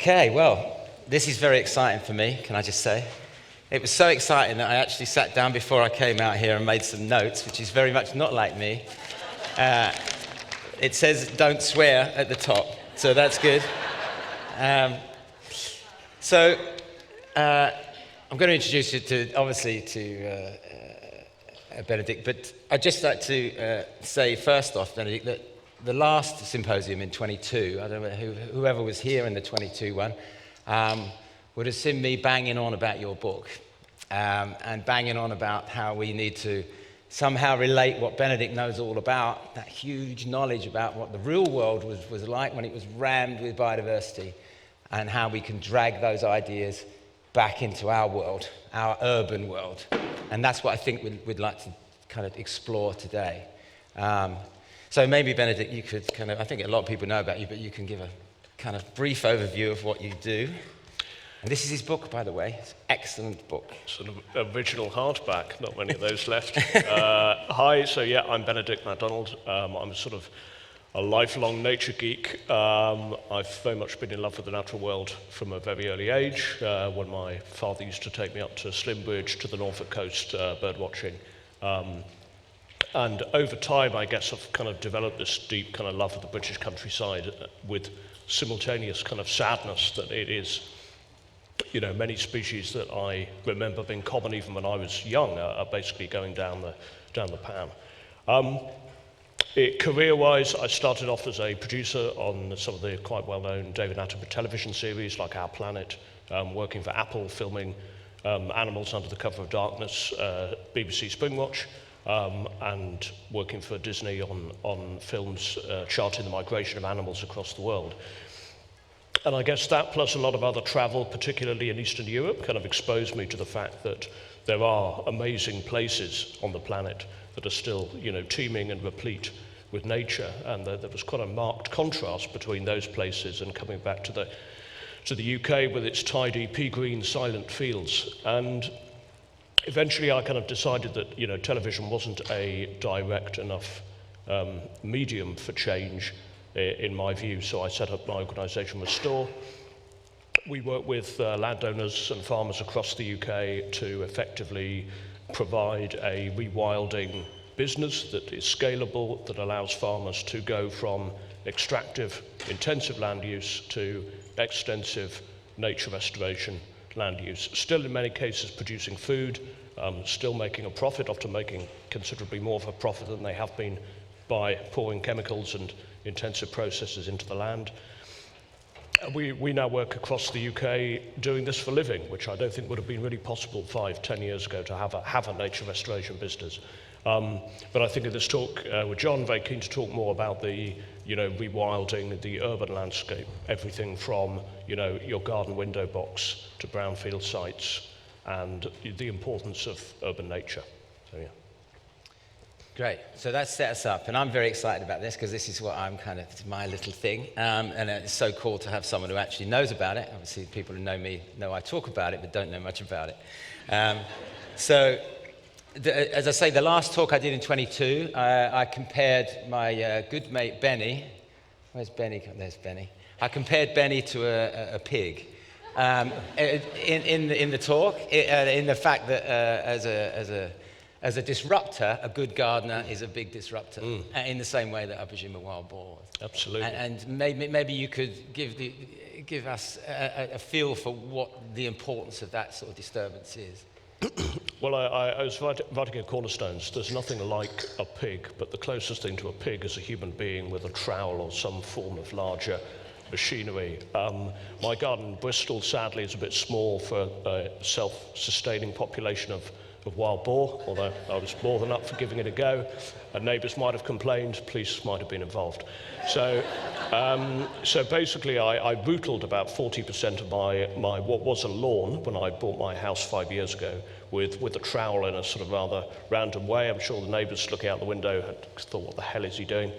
Okay, well, this is very exciting for me, can I just say? It was so exciting that I actually sat down before I came out here and made some notes, which is very much not like me. It says don't swear at the top, so that's good. I'm going to introduce you to, obviously, to Benedict, but I'd just like to say first off, Benedict, that the last symposium in 22, I don't know whoever was here in the 22 one, would have seen me banging on about your book and banging on about how we need to somehow relate what Benedict knows all about, that huge knowledge about what the real world was like when it was rammed with biodiversity, and how we can drag those ideas back into our world, our urban world. And that's what I think we'd like to kind of explore today. So maybe, Benedict, you could kind of, I think a lot of people know about you, but you can give a kind of brief overview of what you do. And this is his book, by the way. It's an excellent book. Sort of original hardback, not many of those left. Hi, so yeah, I'm Benedict MacDonald. I'm sort of a lifelong nature geek. I've very much been in love with the natural world from a very early age, when my father used to take me up to Slimbridge, to the Norfolk coast, bird watching. And over time, I guess I've kind of developed this deep kind of love for the British countryside with simultaneous kind of sadness that it is, you know, many species that I remember being common even when I was young are basically going down the pan. Career-wise, I started off as a producer on some of the quite well-known David Attenborough television series like Our Planet, working for Apple, filming animals under the cover of darkness, BBC Springwatch, and working for Disney on films charting the migration of animals across the world. And I guess that, plus a lot of other travel, particularly in Eastern Europe, kind of exposed me to the fact that there are amazing places on the planet that are still, you know, teeming and replete with nature, and there was quite a marked contrast between those places and coming back to the UK with its tidy, pea-green, silent fields. And eventually I kind of decided that, you know, television wasn't a direct enough medium for change in my view, so I set up my organisation Restore. We work with landowners and farmers across the UK to effectively provide a rewilding business that is scalable, that allows farmers to go from extractive, intensive land use to extensive nature restoration land use. Still in many cases producing food, still making a profit, often making considerably more of a profit than they have been by pouring chemicals and intensive processes into the land. We now work across the UK doing this for a living, which I don't think would have been really possible 5-10 years ago to have a nature restoration business. But I think in this talk with John, very keen to talk more about the, you know, rewilding the urban landscape, everything from, you know, your garden window box to brownfield sites, and the importance of urban nature. So yeah. Great. So that set us up, and I'm very excited about this because this is what I'm kind of, it's my little thing, and it's so cool to have someone who actually knows about it. Obviously, people who know me know I talk about it, but don't know much about it. As I say, the last talk I did in 22, I compared my good mate Benny. Where's Benny? There's Benny. I compared Benny to a pig. In the talk, in the fact that as a disruptor, a good gardener is a big disruptor, in the same way that I presume a wild boar is. Absolutely. And maybe you could give us a feel for what the importance of that sort of disturbance is. Well, I was writing at Cornerstones. There's nothing like a pig, but the closest thing to a pig is a human being with a trowel or some form of larger machinery. My garden in Bristol, sadly, is a bit small for a self-sustaining population of wild boar, although I was more than up for giving it a go. Neighbours might have complained, police might have been involved. So basically I bootled about 40% of my what was a lawn when I bought my house 5 years ago with a trowel in a sort of rather random way. I'm sure the neighbours looking out the window had thought, what the hell is he doing?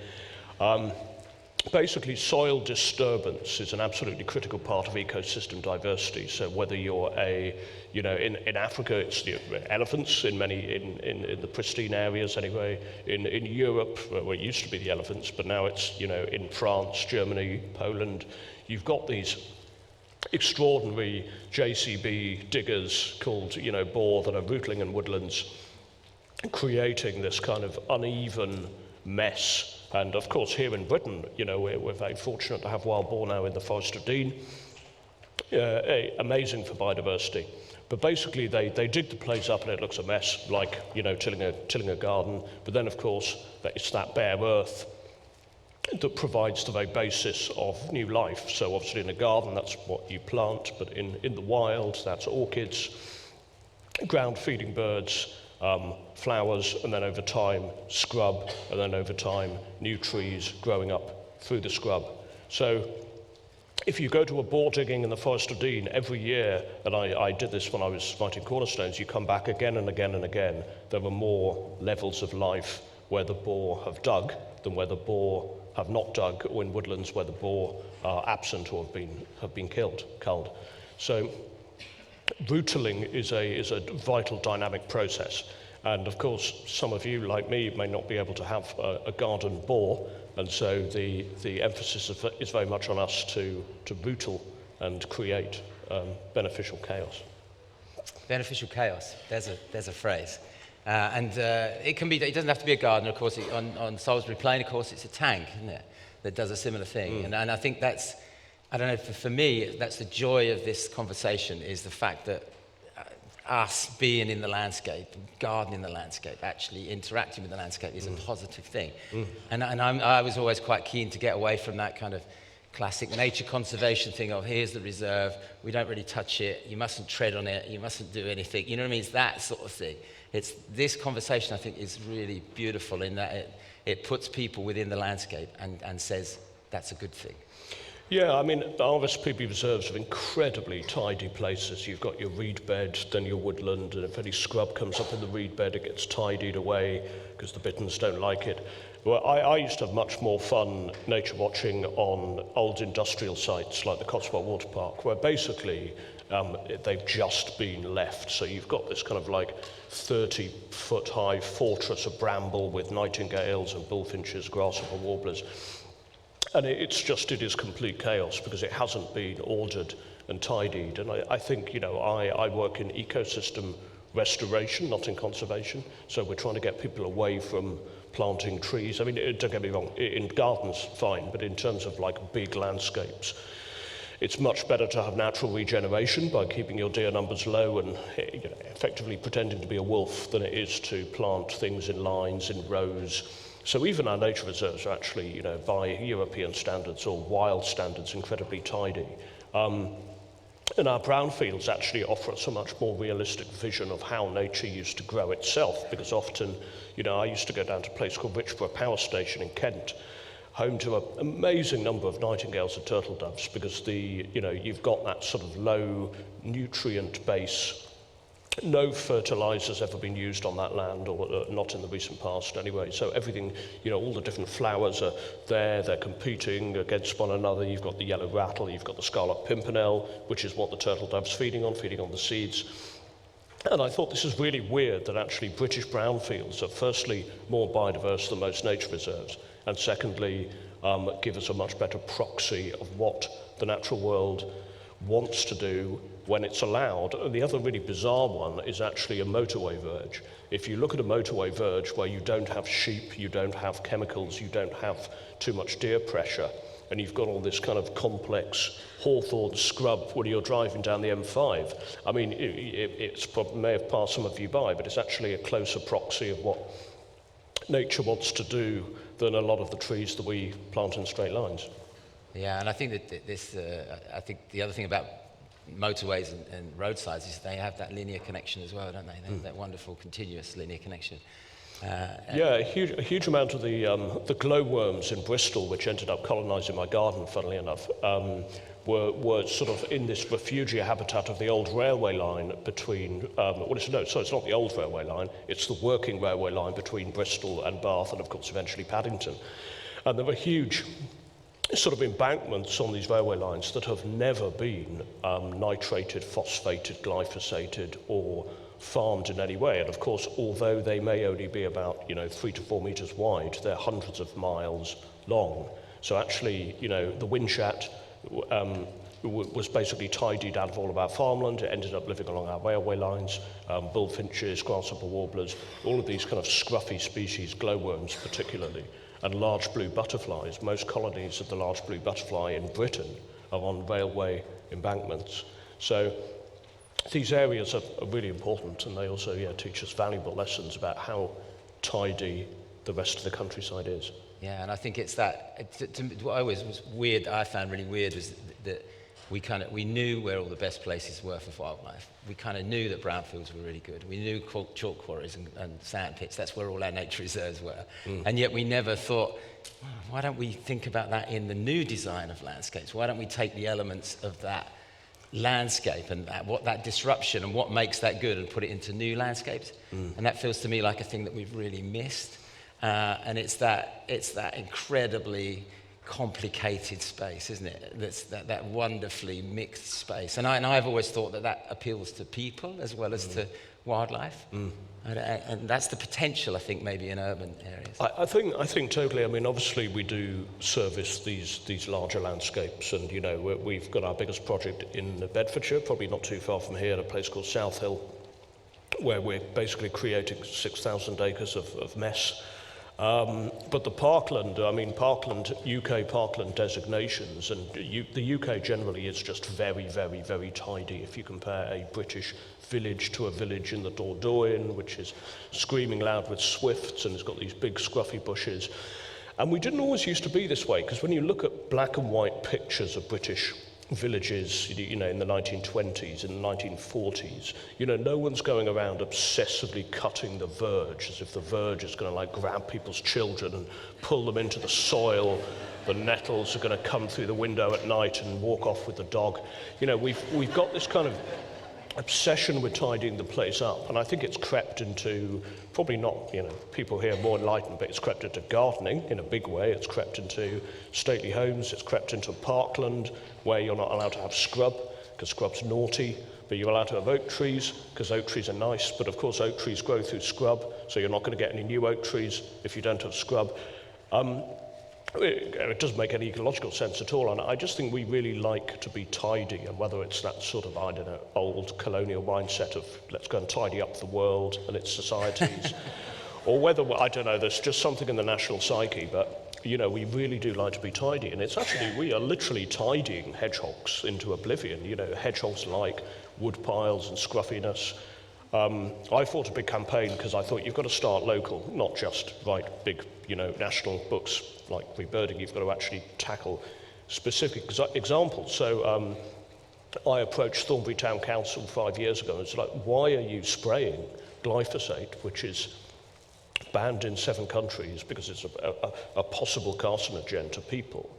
Basically, soil disturbance is an absolutely critical part of ecosystem diversity. So whether you're in Africa, it's the elephants in the pristine areas anyway. In Europe, well, it used to be the elephants, but now it's, in France, Germany, Poland. You've got these extraordinary JCB diggers called, boar that are rootling in woodlands, creating this kind of uneven mess. And of course, here in Britain, we're very fortunate to have wild boar now in the Forest of Dean. Amazing for biodiversity. But basically, they dig the place up and it looks a mess, like, tilling a garden. But then, of course, it's that bare earth that provides the very basis of new life. So obviously in a garden, that's what you plant, but in the wild, that's orchids, ground-feeding birds, flowers, and then over time, scrub, and then over time, new trees growing up through the scrub. So if you go to a boar digging in the Forest of Dean every year, and I did this when I was writing Cornerstones, you come back again and again and again, there are more levels of life where the boar have dug than where the boar have not dug, or in woodlands where the boar are absent or have been culled. So rootling is a vital dynamic process. And of course, some of you, like me, may not be able to have a garden boar, and so the emphasis is very much on us to rootle and create beneficial chaos. Beneficial chaos, there's a phrase. It doesn't have to be a garden, of course. On Salisbury Plain, of course, it's a tank, isn't it, that does a similar thing. And I think that's, I don't know, for me, that's the joy of this conversation, is the fact that us being in the landscape, gardening the landscape, actually interacting with the landscape is a positive thing. And I was always quite keen to get away from that kind of classic nature conservation thing of, here's the reserve, we don't really touch it, you mustn't tread on it, you mustn't do anything. You know what I mean? It's that sort of thing. It's this conversation, I think, is really beautiful in that it puts people within the landscape and says that's a good thing. Yeah, I mean, the RSPB reserves are incredibly tidy places. You've got your reed bed, then your woodland, and if any scrub comes up in the reed bed, it gets tidied away because the bitterns don't like it. Well, I used to have much more fun nature watching on old industrial sites like the Cotswold Water Park, where basically they've just been left. So you've got this kind of like 30-foot high fortress of bramble with nightingales and bullfinches, grasshopper warblers. And it is complete chaos because it hasn't been ordered and tidied. And I think, I work in ecosystem restoration, not in conservation. So we're trying to get people away from planting trees. I mean, don't get me wrong, in gardens, fine, but in terms of like big landscapes, it's much better to have natural regeneration by keeping your deer numbers low and effectively pretending to be a wolf than it is to plant things in lines, in rows. So even our nature reserves are actually, by European standards or wild standards, incredibly tidy. And our brownfields actually offer us a much more realistic vision of how nature used to grow itself, because often, I used to go down to a place called Richborough Power Station in Kent, home to an amazing number of nightingales and turtle doves, because you've got that sort of low nutrient base. No fertilizer's ever been used on that land, or not in the recent past anyway. So everything, all the different flowers are there, they're competing against one another. You've got the yellow rattle, you've got the scarlet pimpernel, which is what the turtle dove's feeding on the seeds. And I thought this is really weird that actually British brownfields are firstly more biodiverse than most nature reserves, and secondly, give us a much better proxy of what the natural world wants to do when it's allowed. And the other really bizarre one is actually a motorway verge. If you look at a motorway verge where you don't have sheep, you don't have chemicals, you don't have too much deer pressure, and you've got all this kind of complex hawthorn scrub when you're driving down the M5, I mean, it may have passed some of you by, but it's actually a closer proxy of what nature wants to do than a lot of the trees that we plant in straight lines. Yeah, and I think that I think the other thing about motorways and roadsides is they have that linear connection as well, don't they? They have that wonderful continuous linear connection. Yeah, a huge amount of the glowworms in Bristol, which ended up colonising my garden, funnily enough, were sort of in this refugia habitat of the old railway line between, it's not the old railway line, it's the working railway line between Bristol and Bath, and of course eventually Paddington. And there were huge sort of embankments on these railway lines that have never been nitrated, phosphated, glyphosated, or farmed in any way. And of course, although they may only be about 3 to 4 meters wide, they're hundreds of miles long. So actually, the Winchat was basically tidied out of all of our farmland. It ended up living along our railway lines, bullfinches, grasshopper warblers, all of these kind of scruffy species, glowworms particularly, and large blue butterflies. Most colonies of the large blue butterfly in Britain are on railway embankments. So these areas are really important, and they also teach us valuable lessons about how tidy the rest of the countryside is. Yeah, and I think it's that, what always was weird, I found really weird, was that we knew where all the best places were for wildlife. We kind of knew that brownfields were really good. We knew chalk quarries and sand pits, that's where all our nature reserves were. And yet we never thought, why don't we think about that in the new design of landscapes? Why don't we take the elements of that landscape and that disruption and what makes that good and put it into new landscapes? And that feels to me like a thing that we've really missed. And it's that incredibly complicated space, isn't it? That's that wonderfully mixed space. And I've always thought that appeals to people as well as to wildlife. And that's the potential, I think, maybe in urban areas. I think totally. I mean, obviously we do service these larger landscapes, and we've got our biggest project in Bedfordshire, probably not too far from here, a place called South Hill, where we're basically creating 6,000 acres of mess. But the parkland, UK parkland designations, and the UK generally is just very, very, very tidy. If you compare a British village to a village in the Dordogne, which is screaming loud with swifts and has got these big scruffy bushes. And we didn't always used to be this way, because when you look at black and white pictures of British villages, in the 1920s, in the 1940s, no one's going around obsessively cutting the verge as if the verge is going to grab people's children and pull them into the soil. The nettles are going to come through the window at night and walk off with the dog. We've got this kind of obsession with tidying the place up, and I think it's crept into, probably not, people here are more enlightened, but it's crept into gardening in a big way. It's crept into stately homes. It's crept into parkland, where you're not allowed to have scrub because scrub's naughty, but you're allowed to have oak trees because oak trees are nice. But of course oak trees grow through scrub, so you're not going to get any new oak trees if you don't have scrub. It doesn't make any ecological sense at all, and I just think we really like to be tidy, and whether it's that sort of, old colonial mindset of let's go and tidy up the world and its societies, or whether, there's just something in the national psyche, but, we really do like to be tidy, and it's actually, we are literally tidying hedgehogs into oblivion. Hedgehogs like wood piles and scruffiness. I fought a big campaign because I thought you've got to start local, not just write big, national books like Rebirding. You've got to actually tackle specific examples. So I approached Thornbury Town Council 5 years ago, and it's like, why are you spraying glyphosate, which is banned in 7 countries because it's a possible carcinogen to people,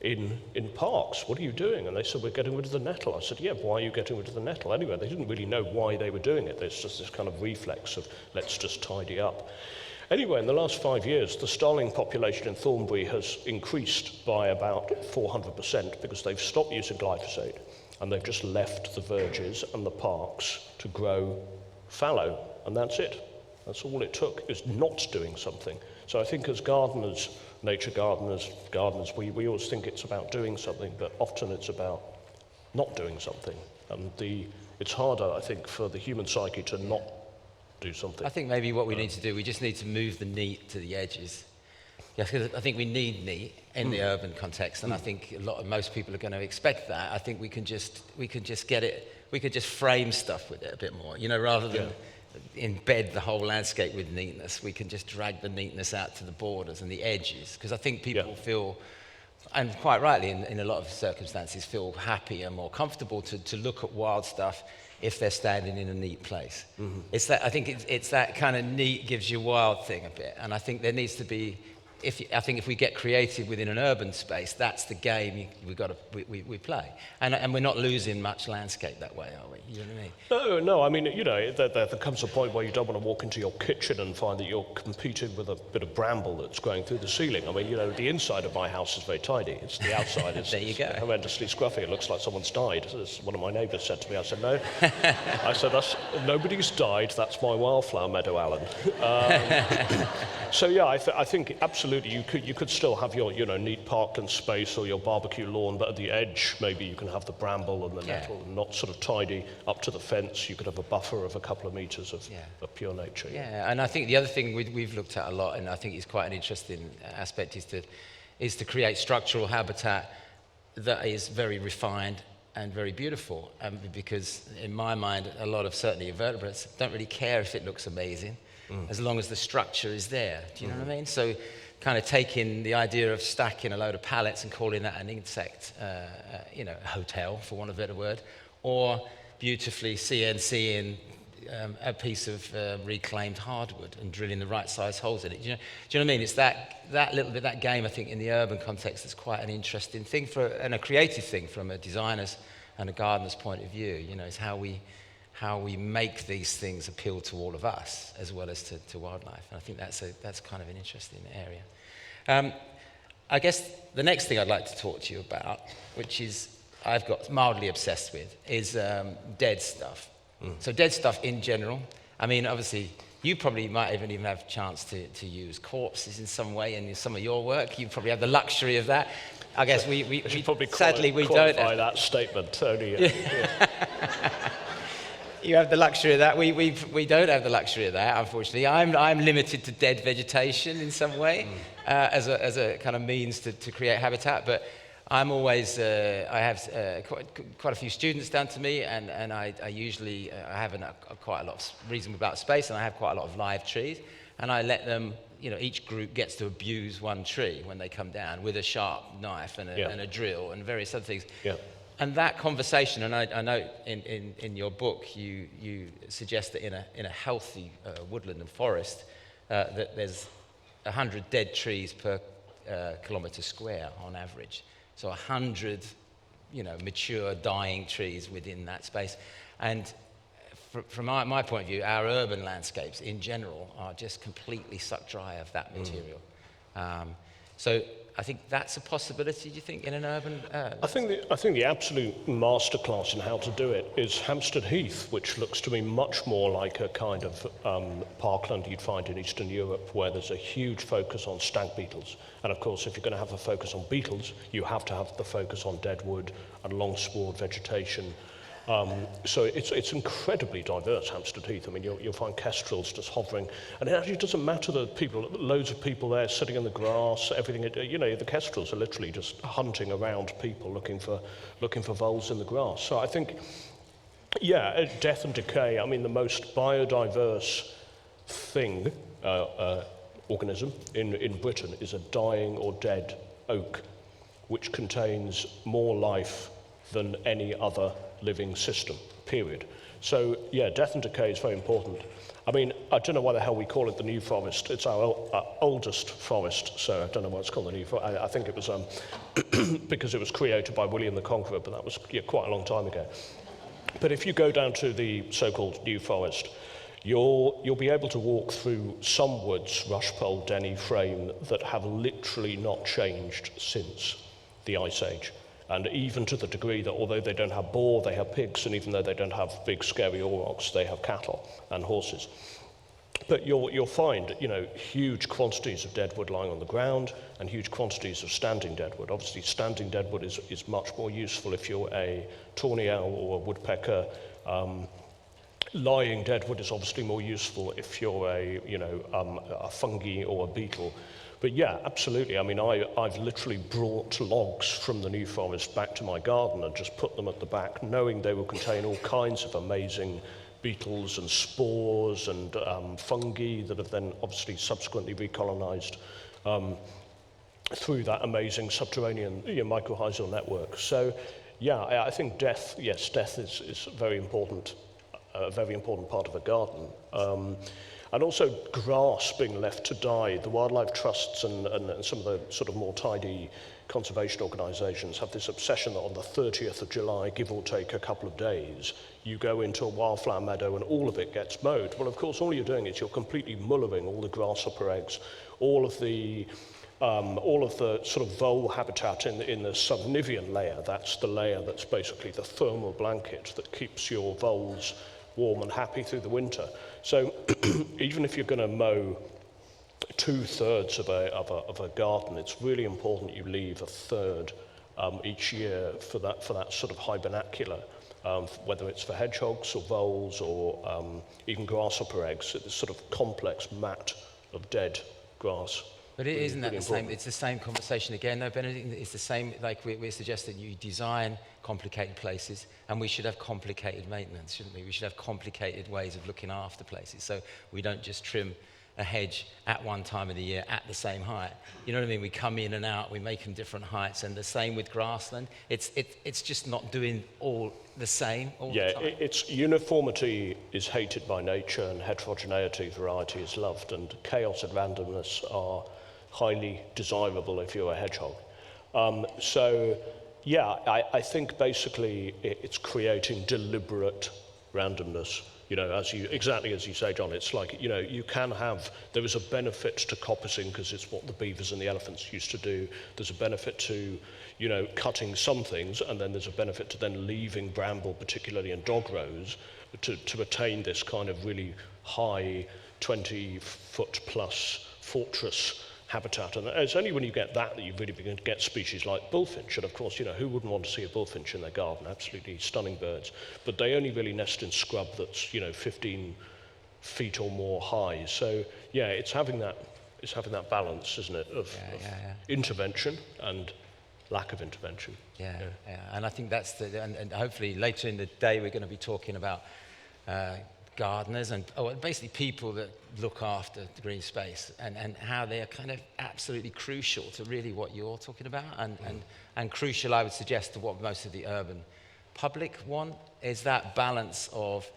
in parks? What are you doing? And they said, we're getting rid of the nettle. I said, yeah, why are you getting rid of the nettle? Anyway, they didn't really know why they were doing it. There's just this kind of reflex of let's just tidy up. Anyway, in the last 5 years, the starling population in Thornbury has increased by about 400% because they've stopped using glyphosate and they've just left the verges and the parks to grow fallow, and that's it. That's all it took, is not doing something. So I think as gardeners, nature gardeners, we always think it's about doing something, but often it's about not doing something. And it's harder, I think, for the human psyche to not do something. I think maybe what we need to do, we just need to move the neat to the edges. Yes, because I think we need neat in the urban context, and I think most people are going to expect that. I think we can just get it, we could just frame stuff with it a bit more, rather than embed the whole landscape with neatness. We can just drag the neatness out to the borders and the edges, because I think people feel, and quite rightly in a lot of circumstances, feel happy and more comfortable to look at wild stuff if they're standing in a neat place. It's that, I think it's that kind of neat gives you wild thing a bit, and I think there needs to be, if we get creative within an urban space, that's the game we play, and we're not losing much landscape that way, are we? You know what I mean? No. I mean, there comes a point where you don't want to walk into your kitchen and find that you're competing with a bit of bramble that's growing through the ceiling. I mean, the inside of my house is very tidy. It's the outside is there you go. Horrendously scruffy. It looks like someone's died. As one of my neighbours said to me, I said, no. I said, nobody's died. That's my wildflower meadow, Alan. So yeah, I think absolutely. absolutely. You could still have your neat parkland space or your barbecue lawn, but at the edge maybe you can have the bramble and the nettle, and not sort of tidy up to the fence. You could have a buffer of a couple of meters of pure nature. Yeah, and I think the other thing we've looked at a lot, and I think is quite an interesting aspect, is to create structural habitat that is very refined and very beautiful. Because in my mind, a lot of certainly invertebrates don't really care if it looks amazing, as long as the structure is there. Do you know what I mean? So kind of taking the idea of stacking a load of pallets and calling that an insect, hotel, for want of a better word, or beautifully CNCing a piece of reclaimed hardwood and drilling the right size holes in it. Do you know what I mean? It's that little bit, that game, I think, in the urban context, that's quite an interesting thing and a creative thing from a designer's and a gardener's point of view. Is how we make these things appeal to all of us as well as to wildlife. And I think that's kind of an interesting area. I guess the next thing I'd like to talk to you about, which is I've got mildly obsessed with, is dead stuff. So dead stuff in general. I mean, obviously, you probably might even have a chance to use corpses in some way in some of your work. You probably have the luxury of that. I guess we probably sadly we don't have that statement, Tony. You have the luxury of that. We don't have the luxury of that, unfortunately. I'm limited to dead vegetation in some way as a kind of means to create habitat. But I'm always I have quite a few students down to me, and I usually I have quite a lot of reasonable amount of space, and I have quite a lot of live trees, and I let them. Each group gets to abuse one tree when they come down with a sharp knife and a drill and various other things. Yeah. And that conversation, and I know in your book you suggest that in a healthy woodland and forest that there's 100 dead trees per kilometre square on average. So 100, mature dying trees within that space. And from my point of view, our urban landscapes in general are just completely sucked dry of that material. So I think that's a possibility, do you think, in an urban... I think the absolute masterclass in how to do it is Hampstead Heath, which looks to me much more like a kind of parkland you'd find in Eastern Europe, where there's a huge focus on stag beetles. And of course, if you're going to have a focus on beetles, you have to have the focus on deadwood and long-spored vegetation. So it's incredibly diverse, Hampstead Heath. I mean, you'll find kestrels just hovering, and it actually doesn't matter that loads of people there sitting in the grass, everything. The kestrels are literally just hunting around people looking for voles in the grass. So I think, death and decay. I mean, the most biodiverse thing, organism in Britain is a dying or dead oak, which contains more life than any other living system, period. So, death and decay is very important. I mean, I don't know why the hell we call it the New Forest. It's our oldest forest, so I don't know why it's called the New Forest. I think it was because it was created by William the Conqueror, but that was quite a long time ago. But if you go down to the so-called New Forest, you'll be able to walk through some woods, rushpole, denny, frame, that have literally not changed since the Ice Age. And even to the degree that although they don't have boar, they have pigs, and even though they don't have big scary aurochs, they have cattle and horses. But you'll find, huge quantities of deadwood lying on the ground and huge quantities of standing deadwood. Obviously, standing deadwood is much more useful if you're a tawny owl or a woodpecker. Lying deadwood is obviously more useful if you're a fungi or a beetle. But absolutely. I mean, I've literally brought logs from the New Forest back to my garden and just put them at the back, knowing they will contain all kinds of amazing beetles and spores and fungi that have then obviously subsequently recolonized through that amazing subterranean mycorrhizal network. So, I think death is very important, a very important part of a garden. And also grass being left to die. The wildlife trusts and some of the sort of more tidy conservation organisations have this obsession that on the 30th of July, give or take a couple of days, you go into a wildflower meadow and all of it gets mowed. Well, of course, all you're doing is you're completely mullering all the grasshopper eggs, all of the sort of vole habitat in the subnivean layer. That's the layer that's basically the thermal blanket that keeps your voles warm and happy through the winter. So even if you're going to mow 2/3 of a garden, it's really important you leave a third each year for that sort of hibernacular, whether it's for hedgehogs or voles or even grasshopper eggs. It's sort of complex mat of dead grass. But isn't that the same? It's the same conversation again, though, Benedict. It's the same, like we're suggesting you design complicated places, and we should have complicated maintenance, shouldn't we? We should have complicated ways of looking after places, so we don't just trim a hedge at one time of the year at the same height. You know what I mean? We come in and out, we make them different heights, and the same with grassland. It's just not doing all the same all the time. It's uniformity is hated by nature, and heterogeneity, variety is loved, and chaos and randomness are highly desirable if you're a hedgehog. I think basically it's creating deliberate randomness. You know, exactly as you say, John, it's like, you know, there is a benefit to coppicing because it's what the beavers and the elephants used to do. There's a benefit to, you know, cutting some things, and then there's a benefit to then leaving bramble, particularly in dog rows, to attain this kind of really high 20-foot plus fortress habitat. And it's only when you get that you really begin to get species like bullfinch. And of course, you know, who wouldn't want to see a bullfinch in their garden? Absolutely stunning birds. But they only really nest in scrub that's, you know, 15 feet or more high. So yeah, it's having that balance, isn't it, of intervention and lack of intervention. Yeah. And I think that's and hopefully later in the day we're going to be talking about gardeners and basically people that look after the green space and how they are kind of absolutely crucial to really what you're talking about and crucial, I would suggest, to what most of the urban public want is that balance of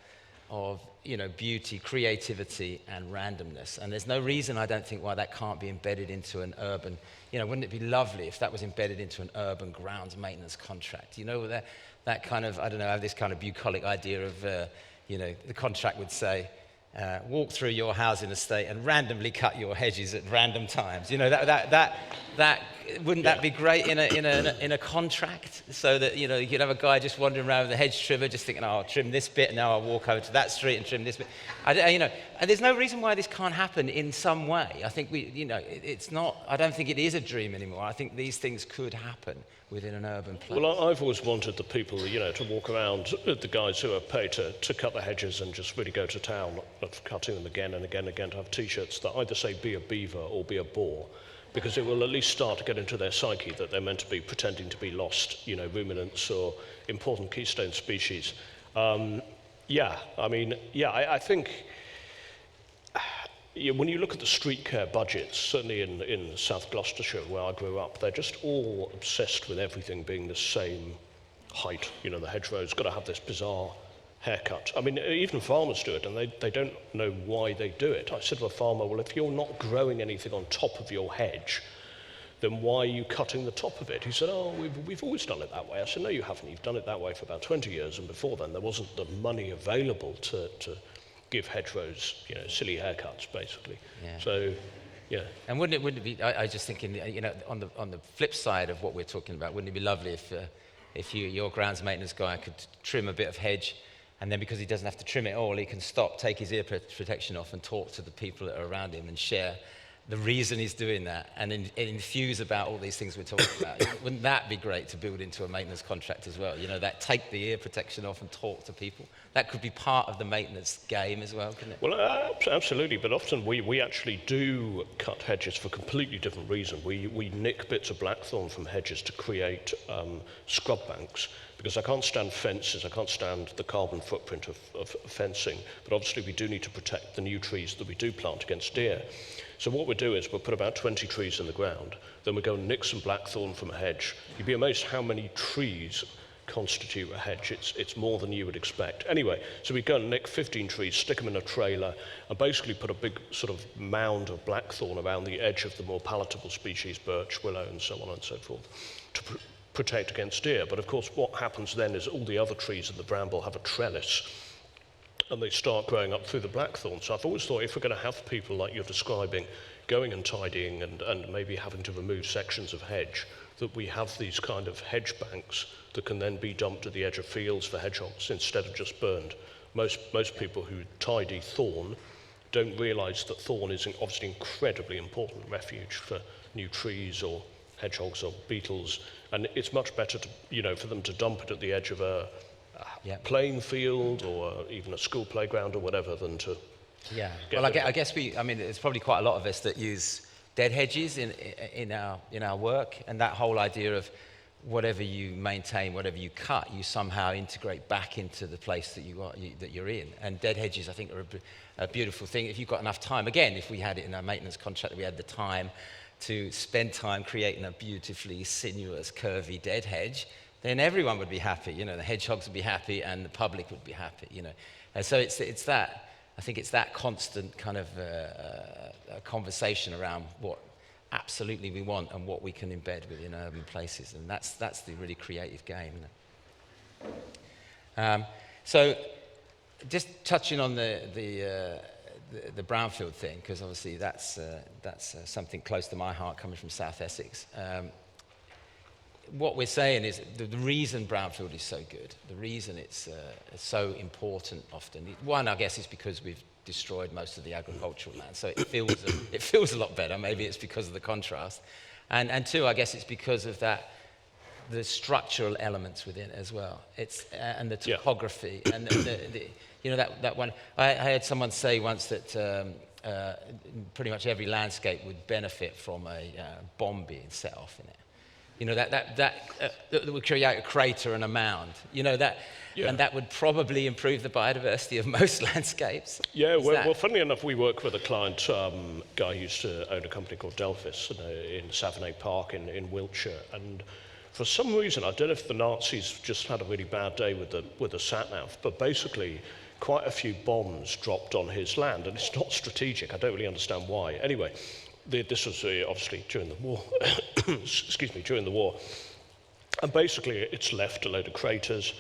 you know, beauty, creativity and randomness. And there's no reason, I don't think, why that can't be embedded into an urban, you know, wouldn't it be lovely if that was embedded into an urban grounds maintenance contract? You know, that kind of, I don't know, I have this kind of bucolic idea of you know, the contract would say, walk through your housing estate and randomly cut your hedges at random times. You know, that wouldn't that be great in a contract? So that, you know, you could have a guy just wandering around with a hedge trimmer, just thinking, oh, I'll trim this bit, and now I'll walk over to that street and trim this bit. You know, and there's no reason why this can't happen in some way. I think you know, it's not. I don't think it is a dream anymore. I think these things could happen within an urban place. Well, I've always wanted the people, you know, to walk around, the guys who are paid to cut the hedges and just really go to town, not cutting them again and again and again, to have T-shirts that either say be a beaver or be a boar, because it will at least start to get into their psyche that they're meant to be pretending to be lost, you know, ruminants or important keystone species. I think when you look at the street care budgets, certainly in South Gloucestershire, where I grew up, they're just all obsessed with everything being the same height. You know, the hedgerow's got to have this bizarre haircut. I mean, even farmers do it, and they don't know why they do it. I said to a farmer, well, if you're not growing anything on top of your hedge, then why are you cutting the top of it? He said, oh, we've always done it that way. I said, no, you haven't. You've done it that way for about 20 years, and before then there wasn't the money available to give hedgerows, you know, silly haircuts, basically. Yeah. So, yeah. And wouldn't it be? I just thinking, you know, on the flip side of what we're talking about, wouldn't it be lovely if your grounds maintenance guy could trim a bit of hedge, and then because he doesn't have to trim it all, he can stop, take his ear protection off, and talk to the people that are around him and share the reason he's doing that, and infuse about all these things we're talking about. Wouldn't that be great to build into a maintenance contract as well? You know, that take the ear protection off and talk to people. That could be part of the maintenance game as well, couldn't it? Well, absolutely, but often we actually do cut hedges for a completely different reason. We nick bits of blackthorn from hedges to create scrub banks, because I can't stand fences, I can't stand the carbon footprint of fencing, but obviously we do need to protect the new trees that we do plant against deer. So what we'll do is we'll put about 20 trees in the ground, then we'll go and nick some blackthorn from a hedge. You'd be amazed how many trees constitute a hedge. It's more than you would expect. Anyway, so we go and nick 15 trees, stick them in a trailer, and basically put a big sort of mound of blackthorn around the edge of the more palatable species, birch, willow, and so on and so forth, to protect against deer. But of course, what happens then is all the other trees in the bramble have a trellis, and they start growing up through the blackthorn. So I've always thought if we're going to have people like you're describing going and tidying and maybe having to remove sections of hedge, that we have these kind of hedge banks that can then be dumped at the edge of fields for hedgehogs instead of just burned. Most people who tidy thorn don't realise that thorn is obviously incredibly important refuge for new trees or hedgehogs or beetles, and it's much better to, for them to dump it at the edge of a playing field or even a school playground or whatever than to. Yeah. Well, I guess there's probably quite a lot of us that use dead hedges in our work, and that whole idea of whatever you maintain, whatever you cut, you somehow integrate back into the place that you're in. And dead hedges, I think, are a beautiful thing if you've got enough time. Again, if we had it in our maintenance contract, we had the time to spend time creating a beautifully sinuous, curvy dead hedge, then everyone would be happy. The hedgehogs would be happy, and the public would be happy. And so it's that. I think it's that constant kind of conversation around what absolutely we want and what we can embed within urban places, and that's the really creative game. So, just touching on the brownfield thing, because obviously that's something close to my heart, coming from South Essex. What we're saying is the reason brownfield is so good, the reason it's so important often, one, I guess, is because we've destroyed most of the agricultural land, so it feels a lot better. Maybe it's because of the contrast, and two, I guess it's because of the structural elements within it as well. It's and the topography and that one. I heard someone say once that pretty much every landscape would benefit from a bomb being set off in it. That would create a crater and a mound. And that would probably improve the biodiversity of most landscapes. Yeah, well, funnily enough, we work with a client, guy who used to own a company called Delphis in Savernake Park in Wiltshire. And for some reason, I don't know if the Nazis just had a really bad day with the sat-nav, but basically quite a few bombs dropped on his land, and it's not strategic. I don't really understand why. Anyway, this was obviously during the war. Excuse me, during the war. And basically, it's left a load of craters.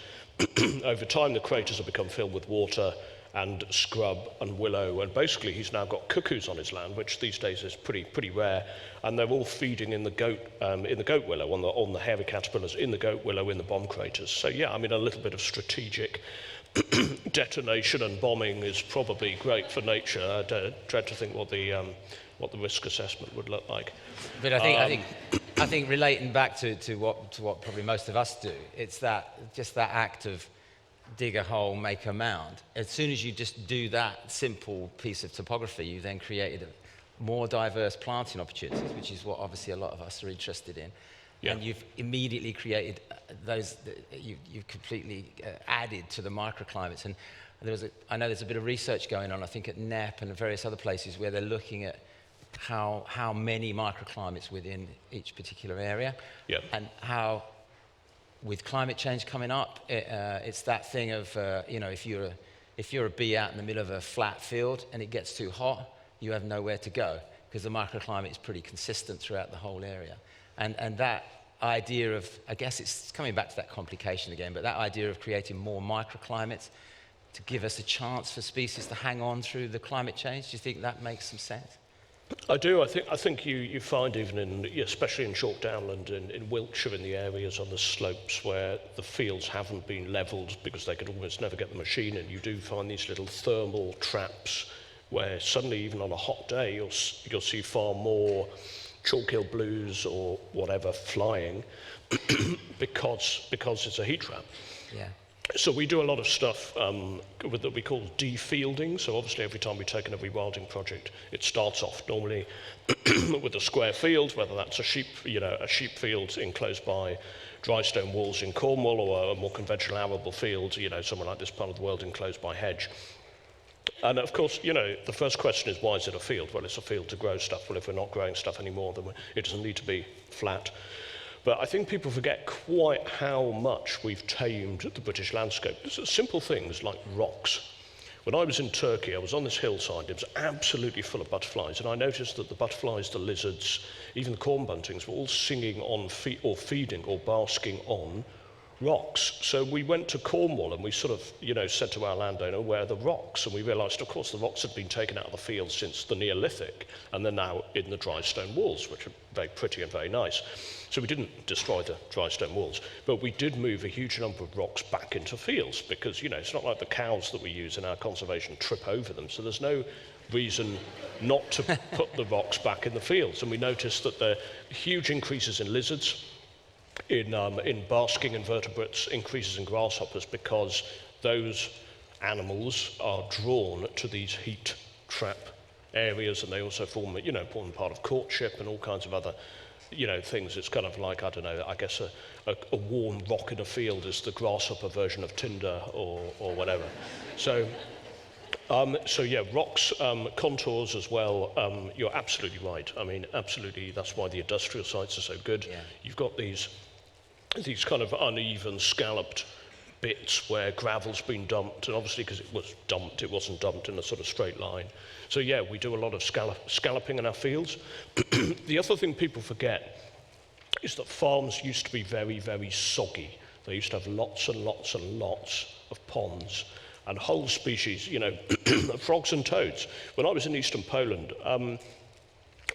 Over time, the craters have become filled with water and scrub and willow. And basically, he's now got cuckoos on his land, which these days is pretty rare. And they're all feeding in the goat willow, on the hairy caterpillars, in the goat willow, in the bomb craters. So yeah, a little bit of strategic detonation and bombing is probably great for nature. I dread to think what the risk assessment would look like. But I think relating back to what probably most of us do, it's just that act of dig a hole, make a mound. As soon as you just do that simple piece of topography, you then created more diverse planting opportunities, which is what obviously a lot of us are interested in. Yeah. And you've immediately created you've completely added to the microclimates. And I know there's a bit of research going on, I think at NEP and various other places, where they're looking at how many microclimates within each particular area, and how, with climate change coming up, it's that thing of if you're a bee out in the middle of a flat field and it gets too hot, you have nowhere to go because the microclimate is pretty consistent throughout the whole area, and that idea of, I guess it's coming back to that complication again, but that idea of creating more microclimates to give us a chance for species to hang on through the climate change. Do you think that makes some sense? I do. I think you find even especially in Chalk Downland, in Wiltshire, in the areas on the slopes where the fields haven't been levelled because they could almost never get the machine in, you do find these little thermal traps where suddenly, even on a hot day, you'll see far more chalk hill blues or whatever flying because it's a heat trap. Yeah. So we do a lot of stuff that we call defielding. So obviously every time we take a rewilding project, it starts off normally with a square field, whether that's a sheep field enclosed by dry stone walls in Cornwall, or a more conventional arable field, somewhere like this part of the world enclosed by hedge. And of course, the first question is, why is it a field? Well, it's a field to grow stuff. Well, if we're not growing stuff anymore, then it doesn't need to be flat. But I think people forget quite how much we've tamed the British landscape. It's simple things like rocks. When I was in Turkey, I was on this hillside. It was absolutely full of butterflies, and I noticed that the butterflies, the lizards, even the corn buntings were all singing on or feeding or basking on rocks. So we went to Cornwall and we sort of, said to our landowner, where are the rocks? And we realised, of course, the rocks had been taken out of the field since the Neolithic, and they're now in the dry stone walls, which are very pretty and very nice. So we didn't destroy the dry stone walls, but we did move a huge number of rocks back into fields because, it's not like the cows that we use in our conservation trip over them. So there's no reason not to put the rocks back in the fields. And we noticed that there are huge increases in lizards, in basking invertebrates, increases in grasshoppers, because those animals are drawn to these heat trap areas, and they also form, important part of courtship and all kinds of other, things. It's kind of like, I don't know, I guess a worn rock in a field is the grasshopper version of Tinder or whatever. So yeah, rocks, contours as well. You're absolutely right. I mean, absolutely. That's why the industrial sites are so good. Yeah. You've got these kind of uneven, scalloped bits where gravel's been dumped, and obviously because it was dumped, it wasn't dumped in a sort of straight line. So yeah, we do a lot of scalloping in our fields. The other thing people forget is that farms used to be very, very soggy. They used to have lots and lots and lots of ponds and whole species, frogs and toads. When I was in eastern Poland,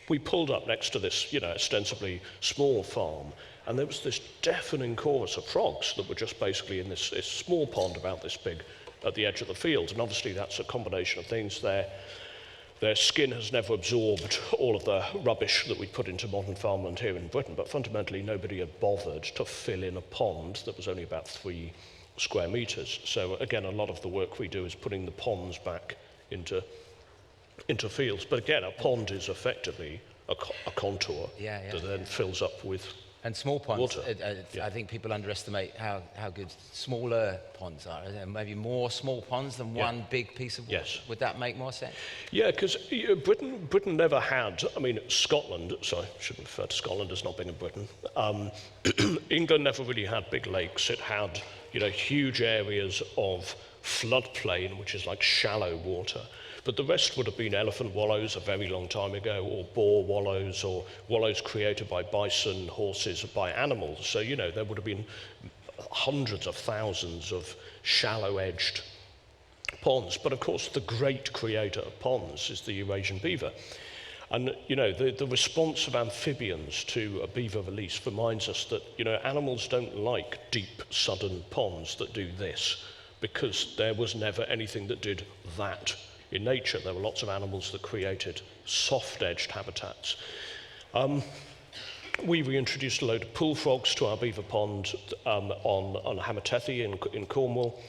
we pulled up next to this, ostensibly small farm, and there was this deafening chorus of frogs that were just basically in this small pond about this big at the edge of the field. And obviously that's a combination of things. Their skin has never absorbed all of the rubbish that we put into modern farmland here in Britain, but fundamentally nobody had bothered to fill in a pond that was only about 3 square meters. So again, a lot of the work we do is putting the ponds back into fields. But again, a pond is effectively a contour that then fills up with and small ponds. Water. I think people underestimate how good smaller ponds are. Maybe more small ponds than one big piece of water. Yes. Would that make more sense? Yeah, because Britain never had, Scotland, sorry, I shouldn't refer to Scotland as not being in Britain. England never really had big lakes. It had, huge areas of floodplain, which is like shallow water. But the rest would have been elephant wallows a very long time ago, or boar wallows, or wallows created by bison, horses, by animals. So, there would have been hundreds of thousands of shallow-edged ponds. But of course, the great creator of ponds is the Eurasian beaver. And, the response of amphibians to a beaver release reminds us that, animals don't like deep, sudden ponds that do this, because there was never anything that did that. In nature, there were lots of animals that created soft-edged habitats. We reintroduced a load of pool frogs to our beaver pond on Hamatethi in Cornwall.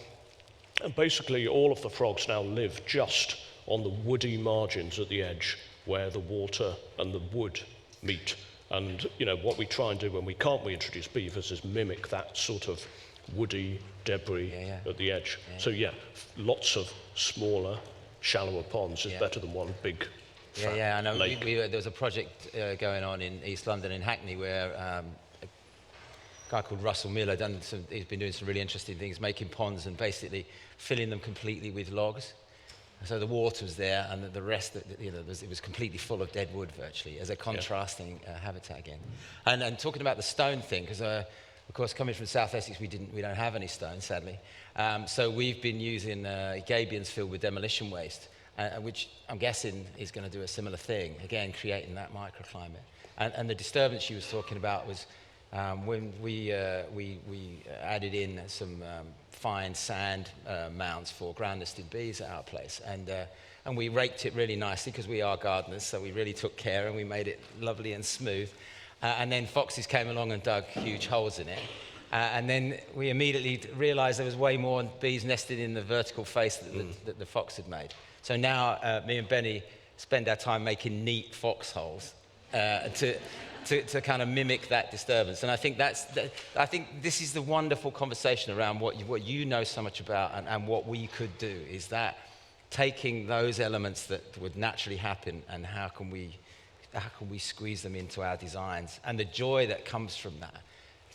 And basically, all of the frogs now live just on the woody margins at the edge where the water and the wood meet. And, what we try and do when we can't reintroduce beavers is mimic that sort of woody debris at the edge. Yeah. So, lots of smaller, shallower ponds is better than one big I know. lake. There was a project going on in East London, in Hackney, where a guy called Russell Miller he's been doing some really interesting things, making ponds and basically filling them completely with logs. So the water was there, and the rest, it was completely full of dead wood virtually, as a contrasting habitat again. And talking about the stone thing, because of course, coming from South Essex, we don't have any stone, sadly. So we've been using gabions filled with demolition waste, which I'm guessing is going to do a similar thing, again, creating that microclimate. And the disturbance you was talking about was when we added in some fine sand mounds for ground-nested bees at our place. And we raked it really nicely, because we are gardeners, so we really took care, and we made it lovely and smooth. And then foxes came along and dug huge holes in it. And then we immediately realized there was way more bees nested in the vertical face that the fox had made. So now me and Benny spend our time making neat foxholes to kind of mimic that disturbance. And I think I think this is the wonderful conversation around what you know so much about and what we could do, is that taking those elements that would naturally happen, and how can we squeeze them into our designs, and the joy that comes from that,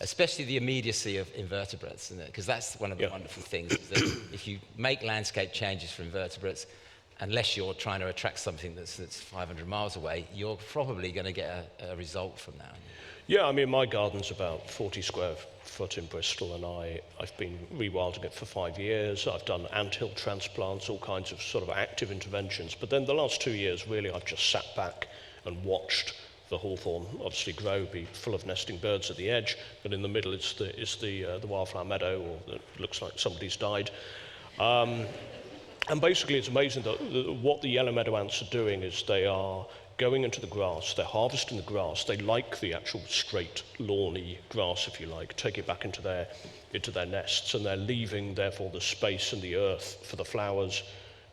especially the immediacy of invertebrates, because that's one of the wonderful things, is that if you make landscape changes for invertebrates, unless you're trying to attract something that's 500 miles away, you're probably going to get a result from that. Yeah, my garden's about 40 square foot in Bristol, and I've been rewilding it for 5 years. I've done anthill transplants, all kinds of sort of active interventions. But then the last 2 years, really, I've just sat back and watched the hawthorn obviously grow, be full of nesting birds at the edge, but in the middle is the wildflower meadow, or it looks like somebody's died. And basically, it's amazing that what the yellow meadow ants are doing is they are going into the grass, they're harvesting the grass, they like the actual straight, lawny grass, if you like, take it back into their nests, and they're leaving, therefore, the space and the earth for the flowers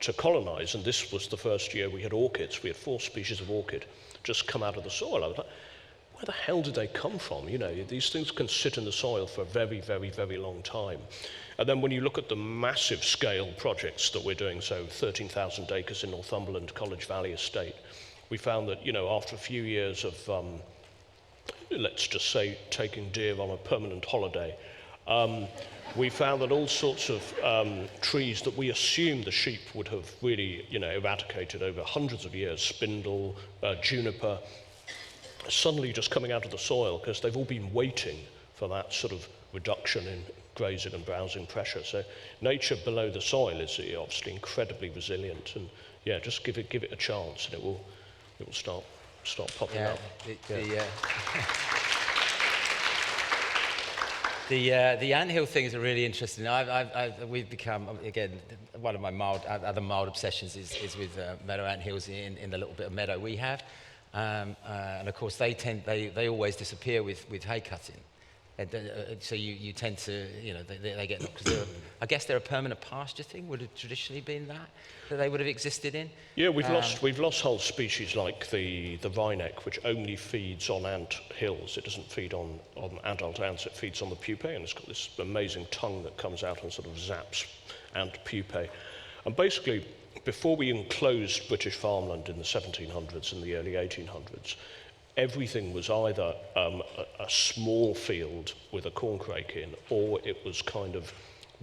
to colonize. And this was the first year we had orchids. We had 4 species of orchid just come out of the soil. I was like, where the hell did they come from? You know, these things can sit in the soil for a very, very, very long time. And then when you look at the massive scale projects that we're doing, so 13,000 acres in Northumberland, College Valley Estate, we found that, you know, after a few years of, let's just say, taking deer on a permanent holiday, we found that all sorts of trees that we assumed the sheep would have really, you know, eradicated over hundreds of years, spindle, juniper, suddenly just coming out of the soil because they've all been waiting for that sort of reduction in grazing and browsing pressure. So nature below the soil is obviously incredibly resilient, and yeah, just give it a chance, and it will start popping up. The anthill thing is a really interesting. We've become, again, one of my other mild obsessions is with meadow anthills in the little bit of meadow we have, and of course they always disappear with hay cutting. So you tend to, you know, they get, because I guess they're a permanent pasture thing. Would have traditionally been that they would have existed in. Yeah, we've lost whole species like the vine-neck, which only feeds on ant hills. It doesn't feed on adult ants. It feeds on the pupae, and it's got this amazing tongue that comes out and sort of zaps ant pupae. And basically, before we enclosed British farmland in the 1700s and the early 1800s, everything was either a small field with a corncrake in, or it was kind of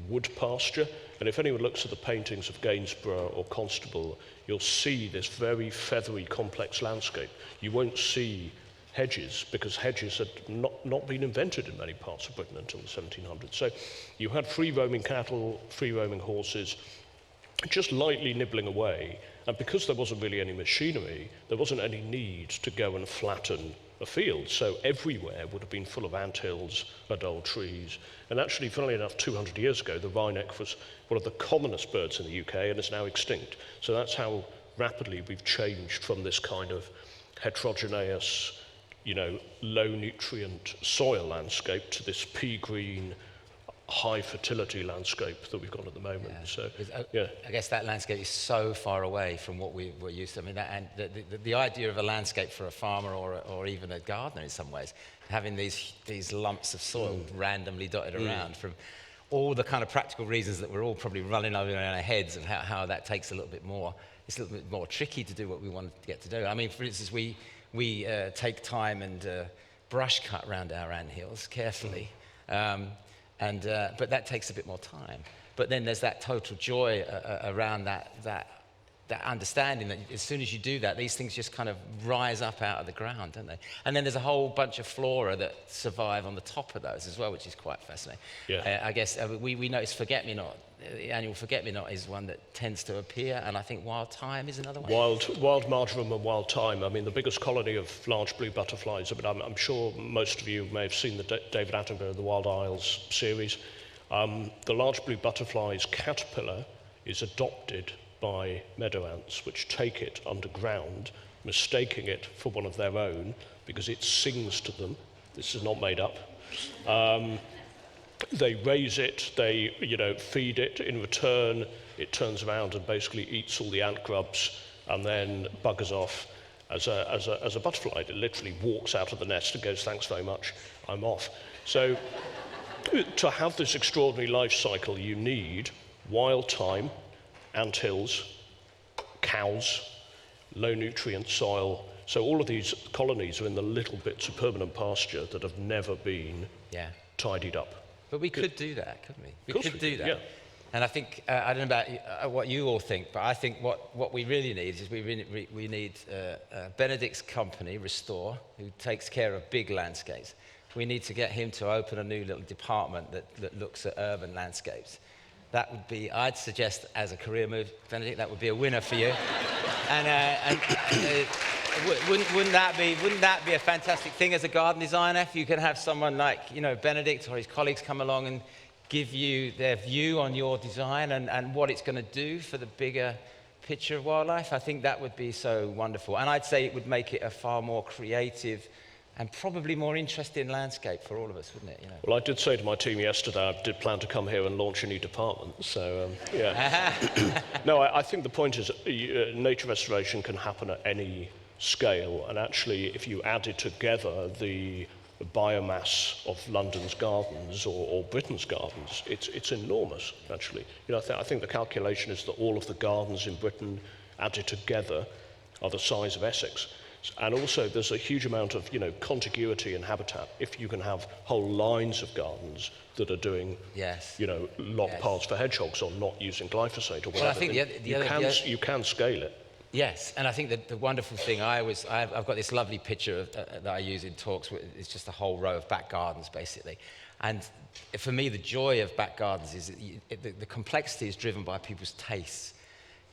wood pasture. And if anyone looks at the paintings of Gainsborough or Constable, you'll see this very feathery, complex landscape. You won't see hedges, because hedges had not been invented in many parts of Britain until the 1700s. So you had free-roaming cattle, free-roaming horses, just lightly nibbling away. And because there wasn't really any machinery, there wasn't any need to go and flatten a field. So everywhere would have been full of anthills and old trees. And actually, funnily enough, 200 years ago, the wryneck was one of the commonest birds in the UK and is now extinct. So that's how rapidly we've changed from this kind of heterogeneous, you know, low nutrient soil landscape to this pea green, high fertility landscape that we've got at the moment. Yeah. So, I guess that landscape is so far away from what we're used to. I mean, and the idea of a landscape for a farmer or even a gardener in some ways, having these lumps of soil randomly dotted around, from all the kind of practical reasons that we're all probably running over in our heads of how that takes a little bit more. It's a little bit more tricky to do what we want to get to do. I mean, for instance, we take time and brush cut around our anthills carefully. But that takes a bit more time. But then there's that total joy around that understanding that as soon as you do that, these things just kind of rise up out of the ground, don't they? And then there's a whole bunch of flora that survive on the top of those as well, which is quite fascinating. Yeah. I guess we notice forget-me-not. The annual forget-me-not is one that tends to appear, and I think wild thyme is another one. Wild marjoram and wild thyme. I mean, the biggest colony of large blue butterflies. I mean, I'm sure most of you may have seen the David Attenborough, the Wild Isles series. The large blue butterfly's caterpillar is adopted by meadow ants, which take it underground, mistaking it for one of their own because it sings to them. This is not made up. They raise it, they feed it. In return, it turns around and basically eats all the ant grubs and then buggers off as a butterfly. It literally walks out of the nest and goes, "Thanks very much, I'm off." So to have this extraordinary life cycle, you need wild thyme, anthills, cows, low nutrient soil. So all of these colonies are in the little bits of permanent pasture that have never been tidied up. But we could do that, couldn't we? We could do that. Yeah. And I think, I don't know about what you all think, but I think what we really need is we need Benedict's company, Restore, who takes care of big landscapes. We need to get him to open a new little department that looks at urban landscapes. That would be, I'd suggest, as a career move, Benedict, that would be a winner for you. Wouldn't that be a fantastic thing as a garden designer if you could have someone like Benedict or his colleagues come along and give you their view on your design and what it's going to do for the bigger picture of wildlife, I think that would be so wonderful. And I'd say it would make it a far more creative and probably more interesting landscape for all of us, wouldn't it? You know? Well, I did say to my team yesterday I did plan to come here and launch a new department, so yeah. No, I think the point is nature restoration can happen at any scale, and actually if you added together the biomass of London's gardens or Britain's gardens, it's enormous, actually. You know, I think the calculation is that all of the gardens in Britain added together are the size of Essex. And also there's a huge amount of, contiguity in habitat. If you can have whole lines of gardens that are doing, lock paths for hedgehogs or not using glyphosate or whatever, well, I think you can scale it. Yes, and I think that the wonderful thing, I've got this lovely picture that I use in talks. It's just a whole row of back gardens, basically. And for me, the joy of back gardens is that the complexity is driven by people's tastes.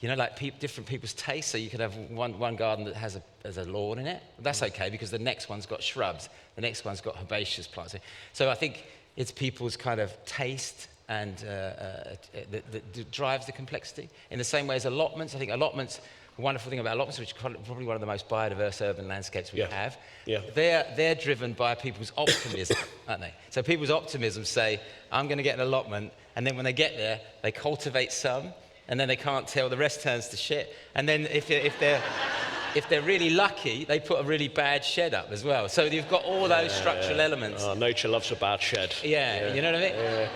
You know, like different people's tastes. So you could have one garden that has a lawn in it. That's okay, because the next one's got shrubs. The next one's got herbaceous plants. So I think it's people's kind of taste and that drives the complexity. In the same way as allotments, I think allotments, the wonderful thing about allotments, which is probably one of the most biodiverse urban landscapes we have, they're driven by people's optimism, aren't they? So people's optimism say, I'm going to get an allotment, and then when they get there, they cultivate some, and then they can't tell, the rest turns to shit. And then if they're really lucky, they put a really bad shed up as well. So you've got all those structural elements. Oh, nature loves a bad shed. Yeah, you know what I mean?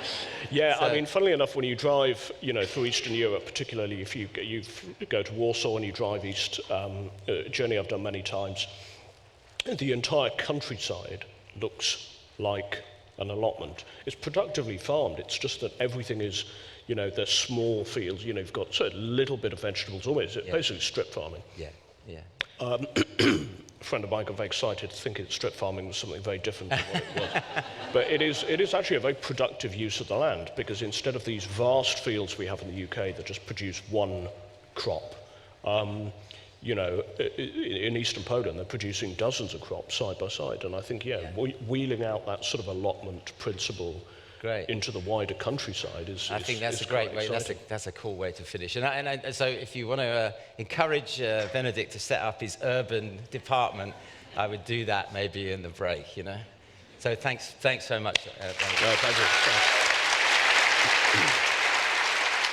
Yeah, so, I mean, funnily enough, when you drive, through Eastern Europe, particularly if you go to Warsaw and you drive east, a journey I've done many times, the entire countryside looks like an allotment. It's productively farmed. It's just that everything is, they're small fields. You've got a little bit of vegetables, almost basically strip farming. Yeah. A friend of mine got very excited thinking that strip farming was something very different from what it was. But it is actually a very productive use of the land, because instead of these vast fields we have in the UK that just produce one crop, in eastern Poland they're producing dozens of crops side by side. And I think, wheeling out that sort of allotment principle into the wider countryside is I think that's a great way. That's a cool way to finish. And so if you want to encourage Benedict to set up his urban department, I would do that maybe in the break, So thanks so much, Benedict. Pleasure.